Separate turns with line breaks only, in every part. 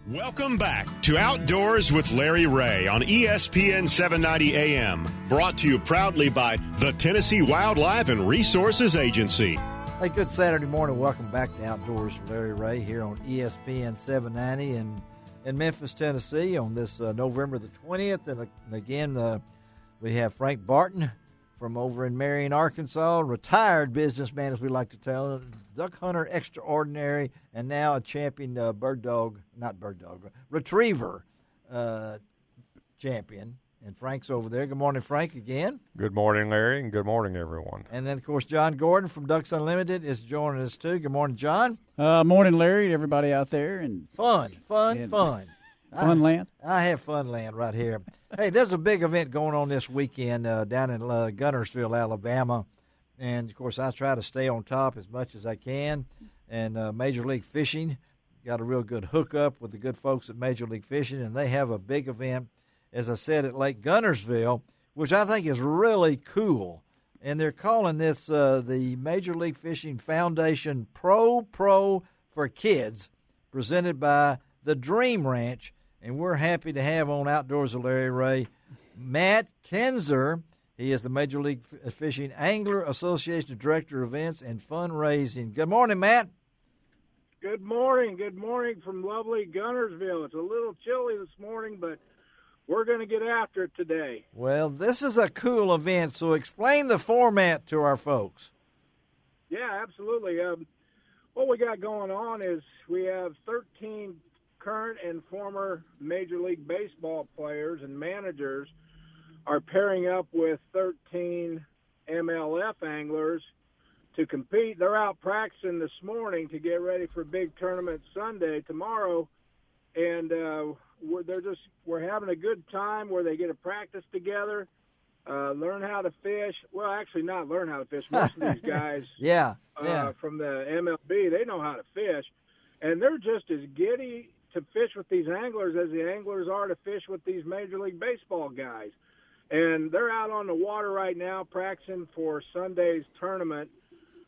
Welcome back to Outdoors with Larry Ray on ESPN 790 AM, brought to you proudly by the Tennessee Wildlife and Resources Agency.
Hey, good Saturday morning. Welcome back to Outdoors with Larry Ray here on ESPN 790 in Memphis, Tennessee on this November the 20th. And again, we have Frank Barton from over in Marion, Arkansas, retired businessman, as we like to tell, duck hunter extraordinary, and now a champion retriever champion. And Frank's over there. Good morning, Frank, again.
Good morning, Larry, and good morning, everyone.
And then, of course, John Gordon from Ducks Unlimited is joining us, too. Good morning, John.
Morning, Larry, everybody out there. And
Fun.
Funland.
I have Funland right here. Hey, there's a big event going on this weekend down in Guntersville, Alabama. And, of course, I try to stay on top as much as I can. And Major League Fishing got a real good hookup with the good folks at Major League Fishing, and they have a big event, as I said, at Lake Guntersville, which I think is really cool. And they're calling this the Major League Fishing Foundation Pro for Kids, presented by the Dream Ranch. And we're happy to have on Outdoors with Larry Ray Matt Kinzer. He is the Major League Fishing Angler Association Director of Events and Fundraising. Good morning, Matt.
Good morning. Good morning from lovely Guntersville. It's a little chilly this morning, but we're going to get after it today.
Well, this is a cool event, so explain the format to our folks.
Yeah, absolutely. What we got going on is we have 13 current and former Major League Baseball players and managers are pairing up with 13 MLF anglers to compete. They're out practicing this morning to get ready for a big tournament Sunday tomorrow, and we're having a good time where they get to practice together, learn how to fish. Well, actually, not learn how to fish. Most of these guys, from the MLB, they know how to fish, and they're just as giddy to fish with these anglers as the anglers are to fish with these Major League Baseball guys. And they're out on the water right now practicing for Sunday's tournament,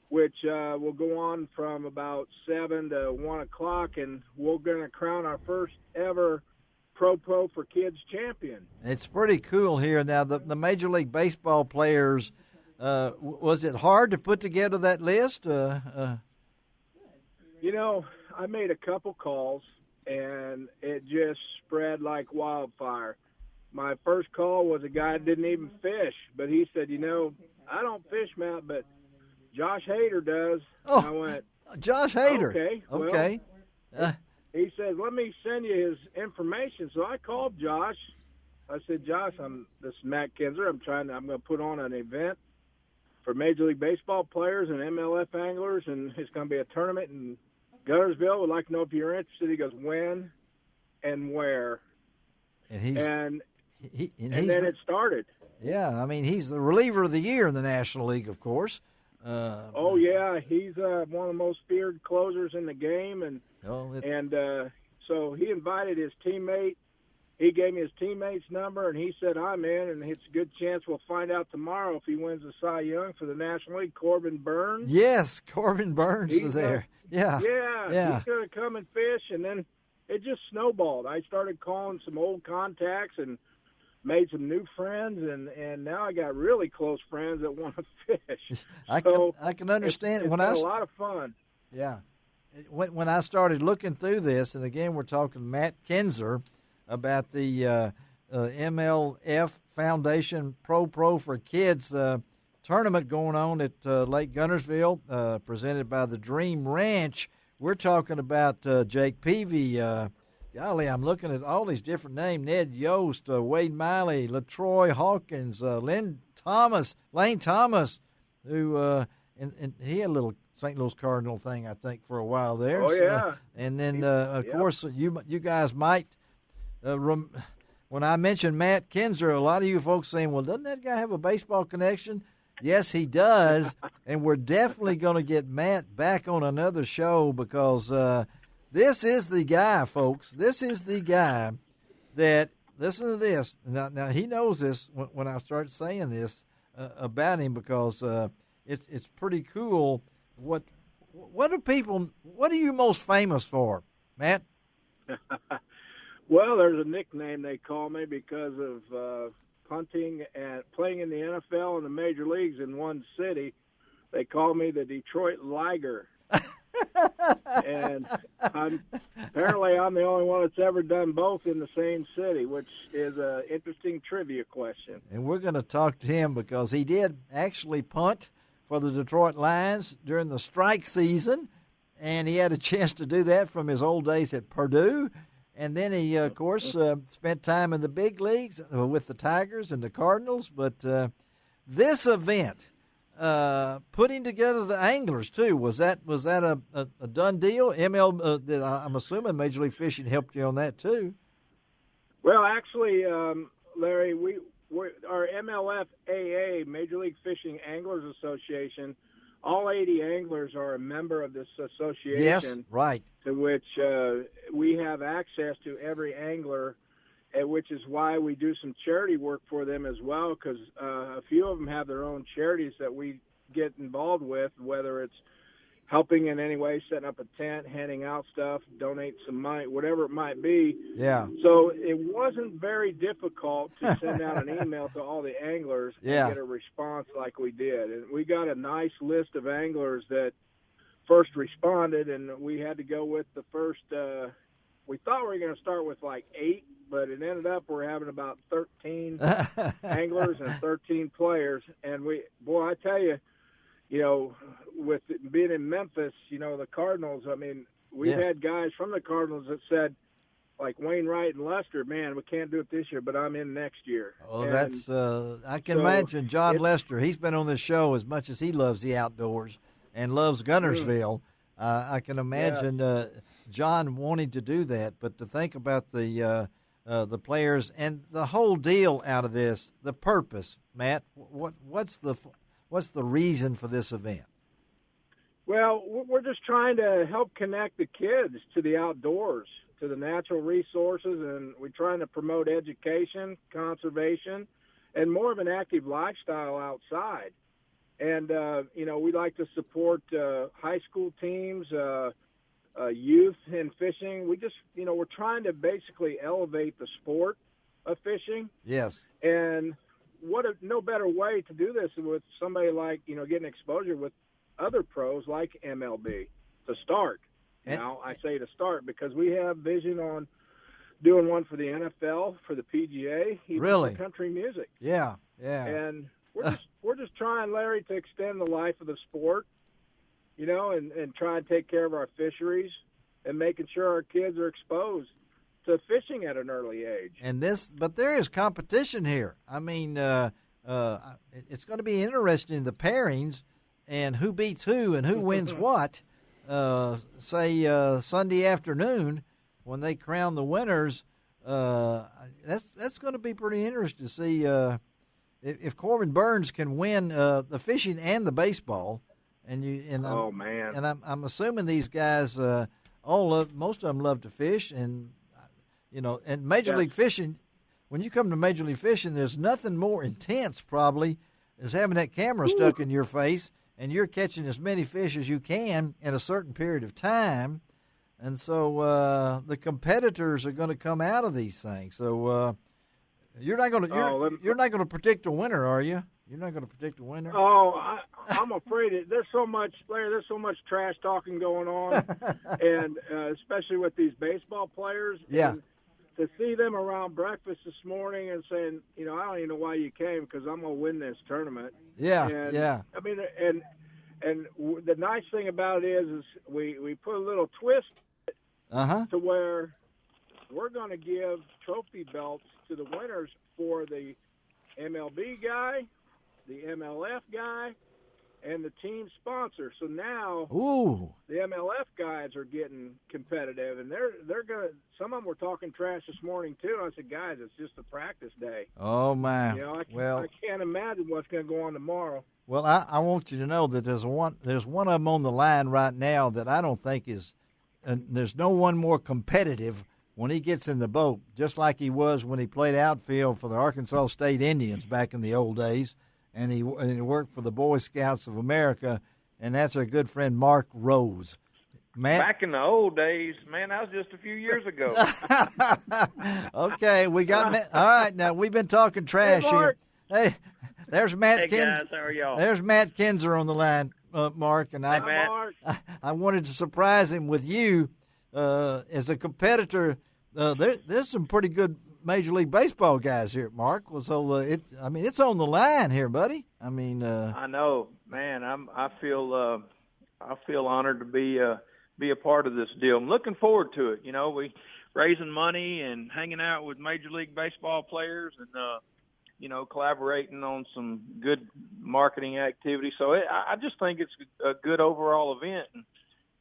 which will go on from about 7 to 1 o'clock, and we're going to crown our first ever Pro for Kids champion.
It's pretty cool here. Now, the Major League Baseball players, was it hard to put together that list?
You know, I made a couple calls, and it just spread like wildfire. My first call was a guy that didn't even fish, but he said, I don't fish, Matt, but Josh Hader does.
Oh,
and I went,
Josh Hader.
Okay. Well, he said, let me send you his information. So I called Josh. I said, Josh, this is Matt Kinzer. I'm going to put on an event for Major League Baseball players and MLF anglers, and it's going to be a tournament in Guntersville. Would like to know if you're interested. He goes, when and where? And then it started.
Yeah, I mean, he's the reliever of the year in the National League, of course.
He's one of the most feared closers in the game, and so he invited his teammate. He gave me his teammate's number, and he said, I'm in, and it's a good chance we'll find out tomorrow if he wins the Cy Young for the National League. Corbin Burns.
Yes, Corbin Burns is there. Yeah,
he's going to come and fish, and then it just snowballed. I started calling some old contacts and made some new friends, and now I got really close friends that want to fish.
I can understand
it's
when
been a lot of fun.
Yeah, when I started looking through this, and again we're talking Matt Kinzer about the MLF Foundation Pro for Kids tournament going on at Lake Guntersville, presented by the Dream Ranch. We're talking about Jake Peavy. Golly, I'm looking at all these different names: Ned Yost, Wade Miley, LaTroy Hawkins, Lane Thomas, who and he had a little St. Louis Cardinal thing, I think, for a while there.
Oh, yeah.
And then, of course, you guys might, when I mentioned Matt Kinzer, a lot of you folks saying, well, doesn't that guy have a baseball connection? Yes, he does, and we're definitely going to get Matt back on another show because this is the guy, folks. This is the guy that, listen to this. Now he knows this when I start saying this about him because it's pretty cool. What are you most famous for, Matt?
Well, there's a nickname they call me because of punting and playing in the NFL and the major leagues in one city. They call me the Detroit Liger. And apparently I'm the only one that's ever done both in the same city, which is an interesting trivia question.
And we're going to talk to him because he did actually punt for the Detroit Lions during the strike season, and he had a chance to do that from his old days at Purdue. And then he, of course, spent time in the big leagues with the Tigers and the Cardinals. But this event, putting together the anglers too, was that a done deal? I'm assuming Major League Fishing helped you on that too.
Well, actually, Larry, our MLFAA, Major League Fishing Anglers Association, all 80 anglers are a member of this association.
Yes, right.
To which we have access to every angler, which is why we do some charity work for them as well, because a few of them have their own charities that we get involved with, whether it's helping in any way, setting up a tent, handing out stuff, donate some money, whatever it might be.
Yeah.
So it wasn't very difficult to send out an email to all the anglers and get a response like we did. And we got a nice list of anglers that first responded, and we had to go with the first we thought we were going to start with like 8, but it ended up we're having about 13 anglers and 13 players. And I tell you, with being in Memphis, the Cardinals, I mean, we've had guys from the Cardinals that said, like Wainwright and Lester, man, we can't do it this year, but I'm in next year.
Oh, that's I can imagine John Lester. He's been on this show as much as he loves the outdoors and loves Guntersville. I can imagine John wanting to do that, but to think about the players and the whole deal out of this, the purpose, Matt. What's the reason for this event?
Well, we're just trying to help connect the kids to the outdoors, to the natural resources, and we're trying to promote education, conservation, and more of an active lifestyle outside. And, we like to support high school teams, youth in fishing. We just, we're trying to basically elevate the sport of fishing. Yes. And no better way to do this with somebody like, getting exposure with other pros like MLB to start. Now, I say to start because we have vision on doing one for the NFL, for the PGA, even for country music.
Yeah, yeah.
And we're just trying, Larry, to extend the life of the sport, and try and take care of our fisheries and making sure our kids are exposed to fishing at an early age.
But there is competition here. I mean, it's going to be interesting, the pairings and who beats who and who wins what. Sunday afternoon when they crown the winners. That's going to be pretty interesting to see if Corbin Burns can win the fishing and the baseball. And I'm assuming these guys most of them love to fish, and and Major League Fishing. When you come to Major League Fishing, there's nothing more intense probably as having that camera stuck in your face, and you're catching as many fish as you can in a certain period of time. And so the competitors are going to come out of these things. So you're not going to predict a winner, are you? You're not going to predict a winner?
Oh, I'm afraid there's so much, Larry. There's so much trash talking going on, and especially with these baseball players.
Yeah.
And to see them around breakfast this morning and saying, I don't even know why you came because I'm going to win this tournament.
Yeah,
yeah. I mean, and the nice thing about it is we put a little twist to where we're going to give trophy belts to the winners for the MLB guy, the MLF guy, and the team sponsor. So now the MLF guys are getting competitive, and they're going to – some of them were talking trash this morning too. I said, guys, it's just a practice day.
Oh, my.
I can't imagine what's going to go on tomorrow.
Well, I want you to know that there's one of them on the line right now that I don't think is there's no one more competitive when he gets in the boat, just like he was when he played outfield for the Arkansas State Indians back in the old days, and he worked for the Boy Scouts of America, and that's our good friend Mark Rose. Matt?
Back in the old days, man, that was just a few years ago.
Okay, we got Matt. All right, now we've been talking trash here. Hey, there's Matt
Hey,
Kinzer.
guys, how are y'all?
There's Matt Kinzer on the line, Mark, and
Hey, Matt.
I wanted to surprise him with you as a competitor. There's some pretty good Major League Baseball guys here, Mark. Well, so it's on the line here, buddy. I mean,
I know, man. I feel honored to be a part of this deal. I'm looking forward to it. You know, we raising money and hanging out with Major League Baseball players and collaborating on some good marketing activity. So I just think it's a good overall event and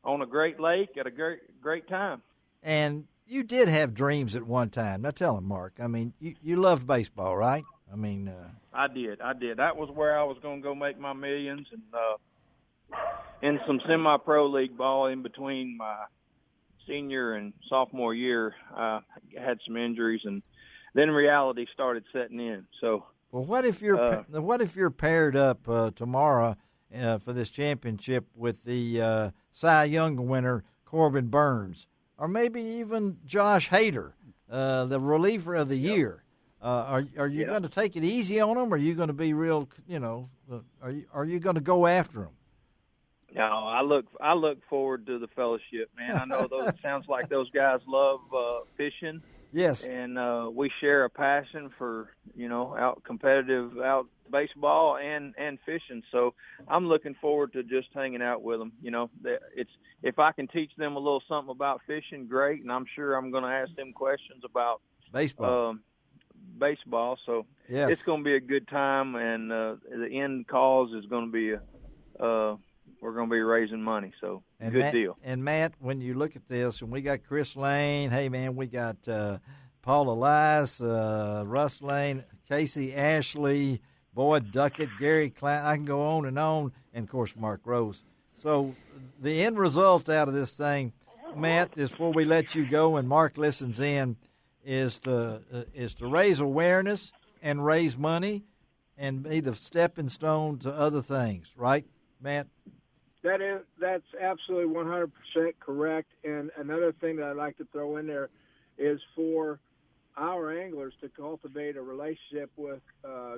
on a great lake at a great time.
And you did have dreams at one time. Now tell him, Mark. I mean, you loved baseball, right? I mean,
I did. That was where I was going to go make my millions, and in some semi-pro league ball in between my senior and sophomore year, I had some injuries, and then reality started setting in. So,
well, what if you're paired up tomorrow for this championship with the Cy Young winner Corbin Burns, or maybe even Josh Hader, the reliever of the year? Are you going to take it easy on them? Or are you going to be real? Are you going to go after them?
No, I look forward to the fellowship, man. I know it sounds like those guys love fishing.
Yes,
and we share a passion for competitive baseball and fishing. So I'm looking forward to just hanging out with them. You know, if I can teach them a little something about fishing, great. And I'm sure I'm going to ask them questions about
baseball.
So
yes,
it's going to be a good time, and the end cause is going to be we're going to be raising money, so
and
good deal.
And Matt, when you look at this, and we got Chris Lane, hey man, we got Paul Elias, Russ Lane, Casey Ashley, Boyd Duckett, Gary Klein, I can go on, and of course Mark Rose. So the end result out of this thing, Matt, is before we let you go and Mark listens in, is to raise awareness and raise money and be the stepping stone to other things, right, Matt?
That's absolutely 100% correct. And another thing that I'd like to throw in there is for our anglers to cultivate a relationship with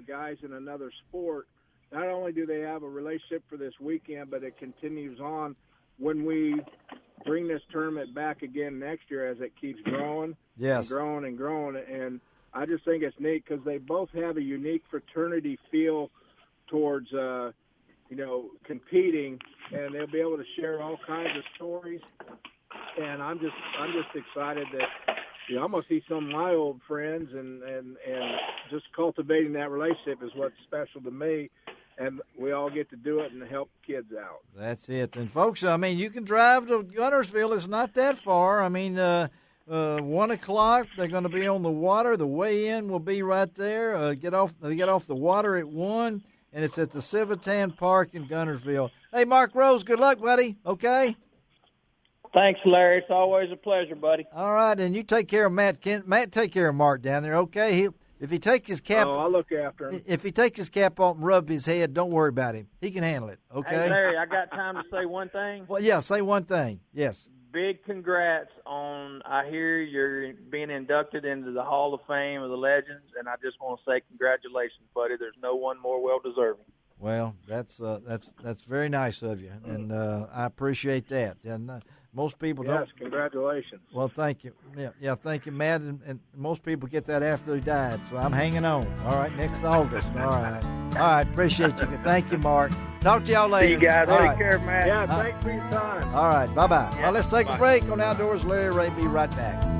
guys in another sport. Not only do they have a relationship for this weekend, but it continues on when we bring this tournament back again next year as it keeps growing,
yes,
and growing and growing. And I just think it's neat because they both have a unique fraternity feel towards competing, and they'll be able to share all kinds of stories. And I'm just excited that I'm gonna see some of my old friends, and just cultivating that relationship is what's special to me. And we all get to do it and help kids out.
That's it. And folks, I mean, you can drive to Guntersville. It's not that far. I mean, 1 o'clock, they're going to be on the water. The weigh-in will be right there. They get off the water at 1, and it's at the Civitan Park in Guntersville. Hey, Mark Rose, good luck, buddy. Okay?
Thanks, Larry. It's always a pleasure, buddy.
All right, and you take care of Matt. Matt, take care of Mark down there, okay? If he takes his cap,
I'll look after him.
If he takes his cap off and rub his head, don't worry about him. He can handle it. Okay.
Hey, Larry, I got time to say one thing.
Well, yeah, say one thing. Yes.
Big congrats on. I hear you're being inducted into the Hall of Fame of the Legends, and I just want to say congratulations, buddy. There's no one more well deserving.
Well, that's very nice of you, and I appreciate that. And most people don't.
Yes, congratulations.
Well, thank you. Yeah, thank you, Matt. And most people get that after they died, so I'm hanging on. All right, next August. All right. Appreciate you. Thank you, Mark. Talk to y'all later.
See you guys.
All
Take
right.
care, Matt.
Yeah, thanks for your time.
All right, bye-bye.
Yeah,
Well, let's take
bye.
a break on Outdoors. Larry Ray, be right back.